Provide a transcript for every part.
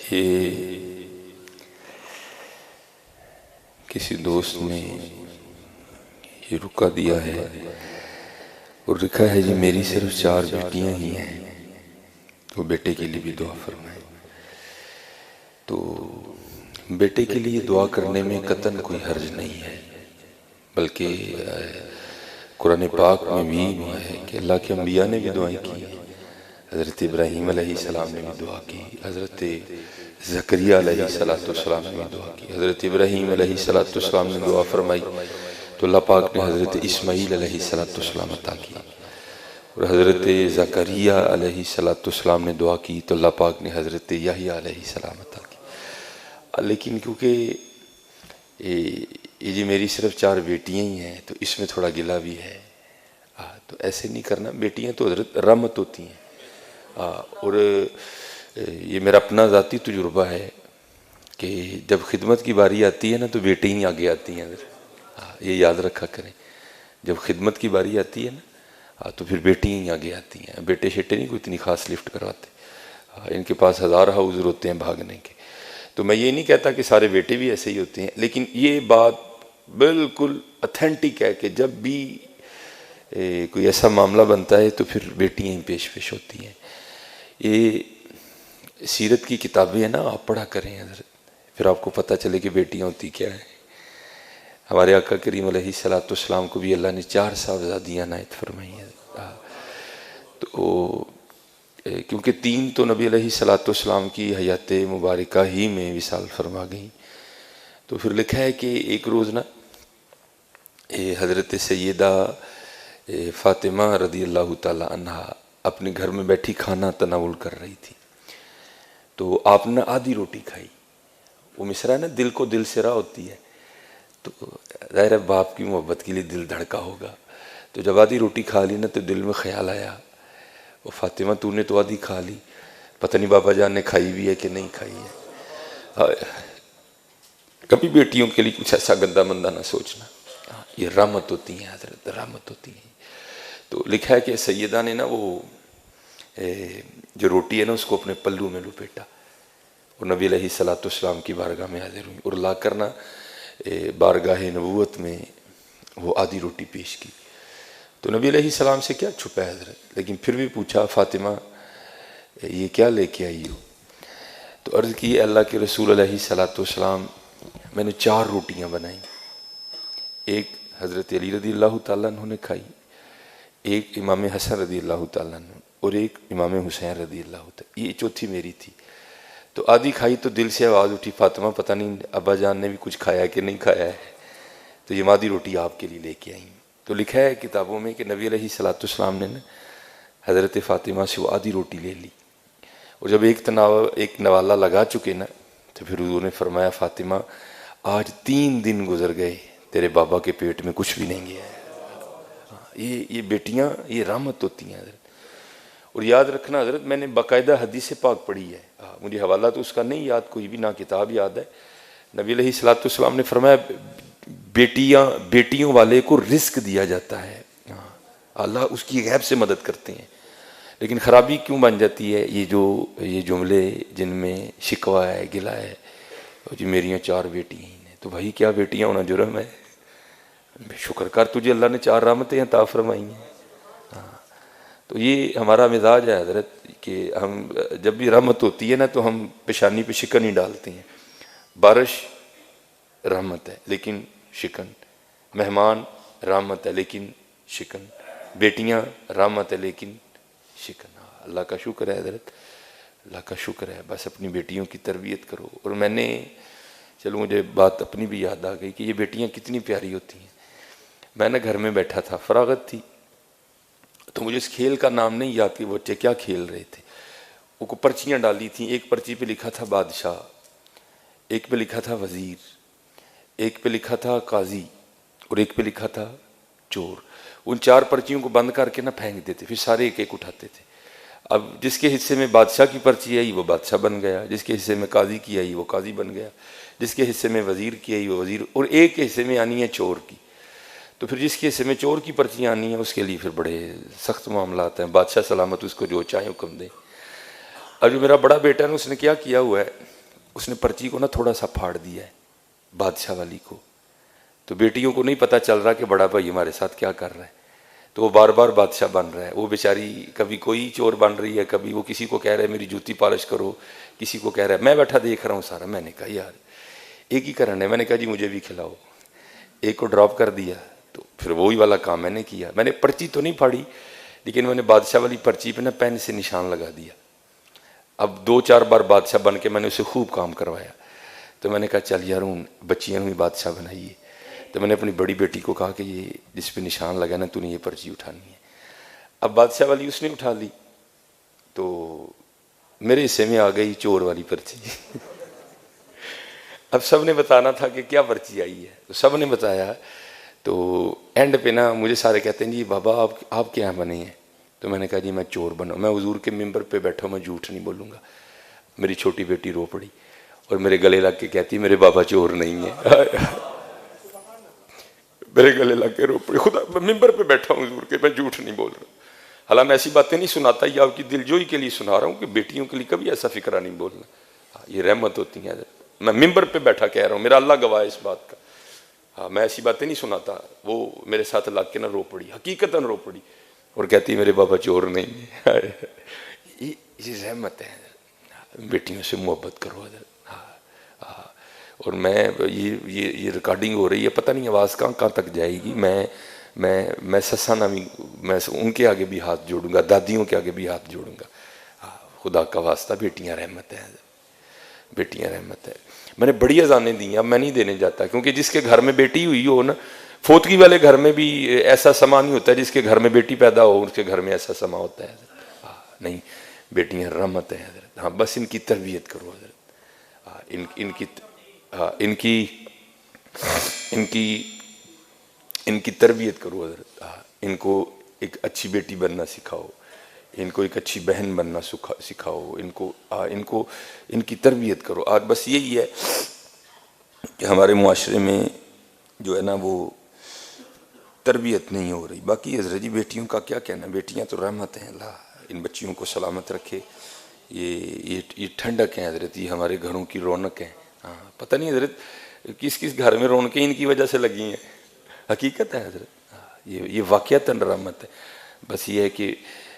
یہ کسی دوست نے یہ رکا دیا ہے اور لکھا ہے جی میری صرف 4 بیٹیاں ہی ہیں، تو بیٹے کے لیے بھی دعا فرمائیں۔ تو بیٹے کے لیے دعا کرنے میں قطعاً کوئی حرج نہیں ہے، بلکہ قرآن پاک میں بھی ہے کہ اللہ کے انبیاء نے بھی دعائیں کی ہیں۔ حضرت ابراہیم علیہ السلام نے بھی دعا کی، حضرت زکریہ علیہ السلام نے بھی دعا کی، حضرت ابراہیم علیہ السلام نے دعا فرمائی تو اللہ پاک نے حضرت اسماعیل علیہ السلام عطا کی، اور حضرت زکریہ علیہ السلام نے دعا کی تو اللہ پاک نے حضرت یحییٰ علیہ السلام عطا کی۔ لیکن کیونکہ یہ جی میری صرف 4 بیٹیاں ہی ہیں تو اس میں تھوڑا گلہ بھی ہے، تو ایسے نہیں کرنا، بیٹیاں تو حضرت رحمت ہوتی ہیں۔ اور یہ میرا اپنا ذاتی تجربہ ہے کہ جب خدمت کی باری آتی ہے نا تو بیٹے ہی آگے آتی ہیں حضرت، یہ یاد رکھا کریں، جب خدمت کی باری آتی ہے نا تو پھر بیٹی ہی آگے آتی ہیں، بیٹے شیٹے نہیں کوئی اتنی خاص لفٹ کرواتے، ان کے پاس ہزارہ عذر ہوتے ہیں بھاگنے کے۔ تو میں یہ نہیں کہتا کہ سارے بیٹے بھی ایسے ہی ہوتے ہیں، لیکن یہ بات بالکل اتھینٹک ہے کہ جب بھی کوئی ایسا معاملہ بنتا ہے تو پھر بیٹیاں ہی پیش ہوتی ہیں۔ یہ سیرت کی کتابیں ہیں نا، آپ پڑھا کریں حضرت، پھر آپ کو پتہ چلے کہ بیٹیاں ہوتی کیا ہیں۔ ہمارے آقا کریم علیہ السلام کو بھی اللہ نے 4 صاحبزادیاں عنایت فرمائی ہیں، تو کیونکہ 3 تو نبی علیہ السلام کی حیات مبارکہ ہی میں وصال فرما گئیں، تو پھر لکھا ہے کہ ایک روز نا حضرت سیدہ فاطمہ رضی اللہ تعالی عنہا اپنے گھر میں بیٹھی کھانا تناول کر رہی تھی، تو آپ نے آدھی روٹی کھائی۔ وہ مصرع ہے نا، دل کو دل سے راہ ہوتی ہے، تو ظاہر ہے باپ کی محبت کے لیے دل دھڑکا ہوگا، تو جب آدھی روٹی کھا لی نا تو دل میں خیال آیا، وہ فاطمہ تو نے تو آدھی کھا لی، پتہ نہیں بابا جان نے کھائی بھی ہے کہ نہیں کھائی ہے۔ کبھی بیٹیوں کے لیے کچھ ایسا گندا مندہ نہ سوچنا، یہ رحمت ہوتی ہیں حضرت، رحمت ہوتی ہیں۔ تو لکھا ہے کہ سیدہ نے نا وہ جو روٹی ہے نا اس کو اپنے پلو میں لپیٹا اور نبی علیہ السلام کی بارگاہ میں حاضر ہوئی اور لا کر نا بارگاہ نبوت میں وہ آدھی روٹی پیش کی۔ تو نبی علیہ السلام سے کیا چھپا ہے حضرت، لیکن پھر بھی پوچھا فاطمہ یہ کیا لے کے آئی ہو؟ تو عرض کی اللہ کے رسول علیہ السلام میں نے 4 روٹیاں بنائیں، ایک حضرت علی رضی اللہ تعالیٰ عنہ نے کھائی، ایک امام حسن رضی اللہ تعالیٰ عنہ اور ایک امام حسین رضی اللہ تعالیٰ، یہ چوتھی میری تھی۔ تو آدھی کھائی تو دل سے آواز اٹھی فاطمہ پتہ نہیں ابا جان نے بھی کچھ کھایا ہے کہ نہیں کھایا ہے، تو یہ آدھی روٹی آپ کے لیے لے کے آئیں۔ تو لکھا ہے کتابوں میں کہ نبی علیہ السلام نے حضرت فاطمہ سے وہ آدھی روٹی لے لی، اور جب ایک نوالہ لگا چکے نا تو پھر حضور نے فرمایا فاطمہ آج 3 دن گزر گئے تیرے بابا کے پیٹ میں کچھ بھی نہیں گیا ہے۔ یہ بیٹیاں یہ رحمت ہوتی ہیں حضرت۔ اور یاد رکھنا حضرت، میں نے باقاعدہ حدیث پاک پڑھی ہے، مجھے حوالہ تو اس کا نہیں یاد کوئی بھی، نہ کتاب یاد ہے۔ نبی علیہ السلام نے فرمایا بیٹیوں والے کو رزق دیا جاتا ہے، اللہ اس کی غیب سے مدد کرتے ہیں، لیکن خرابی کیوں بن جاتی ہے یہ جملے جن میں شکوہ ہے، گلہ ہے، جی میریاں 4 بیٹیاں ہیں، تو بھائی کیا بیٹیاں ہونا جرم ہے؟ شکر کر تجھے اللہ نے 4 رحمتیں عطا فرمائی ہیں۔ تو یہ ہمارا مزاج ہے حضرت کہ ہم جب بھی رحمت ہوتی ہے نا تو ہم پیشانی پہ شکن ہی ڈالتے ہیں۔ بارش رحمت ہے لیکن شکن، مہمان رحمت ہے لیکن شکن، بیٹیاں رحمت ہے لیکن شکن۔ اللہ کا شکر ہے حضرت، اللہ کا شکر ہے، بس اپنی بیٹیوں کی تربیت کرو۔ اور میں نے چلو مجھے بات اپنی بھی یاد آ گئی کہ یہ بیٹیاں کتنی پیاری ہوتی ہیں۔ میں نے گھر میں بیٹھا تھا، فراغت تھی، تو مجھے اس کھیل کا نام نہیں یاد کہ بچے کیا کھیل رہے تھے۔ وہ کو پرچیاں ڈالی تھیں، ایک پرچی پہ لکھا تھا بادشاہ، ایک پہ لکھا تھا وزیر، ایک پہ لکھا تھا قاضی اور ایک پہ لکھا تھا چور۔ ان 4 پرچیوں کو بند کر کے نہ پھینک دیتے، پھر سارے ایک ایک اٹھاتے تھے۔ اب جس کے حصے میں بادشاہ کی پرچی آئی وہ بادشاہ بن گیا، جس کے حصے میں قاضی کی آئی وہ قاضی بن گیا، جس کے حصے میں وزیر کی آئی وہ وزیر، اور ایک کے حصے میں آنی ہے چور کی۔ تو پھر جس کے حصے میں چور کی پرچیاں آنی ہیں اس کے لیے پھر بڑے سخت معاملات ہیں، بادشاہ سلامت اس کو جو چاہے حکم دے۔ اور جو میرا بڑا بیٹا ہے نا اس نے کیا کیا ہوا ہے، اس نے پرچی کو نا تھوڑا سا پھاڑ دیا ہے بادشاہ والی کو. تو بیٹیوں کو نہیں پتہ چل رہا کہ بڑا بھائی ہمارے ساتھ کیا کر رہا ہے. تو وہ بار بار بادشاہ بن رہا ہے. وہ بیچاری کبھی کوئی چور بن رہی ہے, کبھی وہ کسی کو کہہ رہا ہے میری جوتی پالش کرو, کسی کو کہہ رہا ہے. میں بیٹھا دیکھ رہا ہوں سارا. میں نے کہا یار ایک ہی کرنا ہے. میں نے کہا جی مجھے بھی کھلاؤ. ایک کو ڈراپ کر دیا. تو پھر وہی والا کام میں نے کیا. میں نے پرچی تو نہیں پھاڑی, لیکن میں نے بادشاہ والی پرچی پہ نا پین سے نشان لگا دیا. اب 2-4 بار بادشاہ بن کے میں نے اسے خوب کام کروایا. تو میں نے کہا چل یار ہوں بچیاں بھی بادشاہ بنائیے. تو میں نے اپنی بڑی بیٹی کو کہا کہ یہ جس پہ نشان لگا نا تو نے یہ پرچی اٹھانی ہے. اب بادشاہ والی اس نے اٹھا لی. تو میرے حصے میں آ گئی چور والی پرچی. اب سب نے بتانا تھا کہ کیا پرچی آئی ہے. تو سب نے بتایا. تو اینڈ پہ نا مجھے سارے کہتے ہیں جی بابا آپ کیا بنے ہیں. تو میں نے کہا جی میں چور بنا. میں حضور کے ممبر پہ بیٹھا ہوں, میں جھوٹ نہیں بولوں گا. میری چھوٹی بیٹی رو پڑی اور میرے گلے لگ کے کہتی میرے بابا چور نہیں ہے. میرے گلے لگ کے رو پڑی. خدا ممبر پہ بیٹھا ہوں حضور کے, میں جھوٹ نہیں بول رہا. حالانکہ میں ایسی باتیں نہیں سناتا, یہ آپ کی دلجوئی کے لیے سنا رہا ہوں کہ بیٹیوں کے لیے کبھی ایسا فکرہ نہیں بولنا. یہ رحمت ہوتی ہے. میں ممبر پہ بیٹھا کہہ رہا ہوں, میرا اللہ گواہ ہے اس بات کا. ہاں میں ایسی باتیں نہیں سناتا. وہ میرے ساتھ لگ کے نہ رو پڑی, حقیقتاً رو پڑی اور کہتی میرے بابا چور نہیں ہے. یہ رحمت ہے. بیٹیوں سے محبت کرو حضرت. اور میں یہ ریکارڈنگ ہو رہی ہے, پتہ نہیں آواز کہاں تک جائے گی. میں سسا نامی میں ان کے آگے بھی ہاتھ جوڑوں گا, دادیوں کے آگے بھی ہاتھ جوڑوں گا. خدا کا واسطہ بیٹیاں رحمت ہیں, بیٹیاں رحمت ہے. میں نے بڑی اذانیں دی ہیں, اب میں نہیں دینے جاتا, کیونکہ جس کے گھر میں بیٹی ہوئی ہو نا, فوتگی والے گھر میں بھی ایسا سما نہیں ہوتا ہے. جس کے گھر میں بیٹی پیدا ہو اس کے گھر میں ایسا سما ہوتا ہے. نہیں, بیٹیاں رحمت ہیں حضرت. ہاں بس ان کی تربیت کرو حضرت. ان کی تربیت کرو حضرت. ان کو ایک اچھی بیٹی بننا سکھاؤ, ان کو ایک اچھی بہن بننا سکھاؤ. ان کی تربیت کرو. آج بس یہی ہے کہ ہمارے معاشرے میں جو ہے نا وہ تربیت نہیں ہو رہی. باقی حضرت جی بیٹیوں کا کیا کہنا, بیٹیاں تو رحمت ہیں. اللہ ان بچیوں کو سلامت رکھے. یہ ٹھنڈک ہیں حضرت, یہ ہمارے گھروں کی رونق ہیں. ہاں پتہ نہیں حضرت کس گھر میں رونقیں ان کی وجہ سے لگی ہیں. حقیقت ہے حضرت, یہ واقعتاً رحمت ہے. بس یہ ہے کہ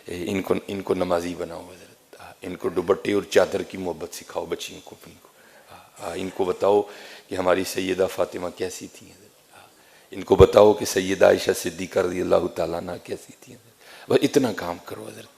ان کو نمازی بناؤ حضرت. ان کو دوپٹے اور چادر کی محبت سکھاؤ بچیوں کو. ان کو بتاؤ کہ ہماری سیدہ فاطمہ کیسی تھی حضرت. ان کو بتاؤ کہ سیدہ عائشہ صدیقہ رضی اللہ تعالیٰ عنہ کیسی تھی حضرت. بس اتنا کام کرو حضرت.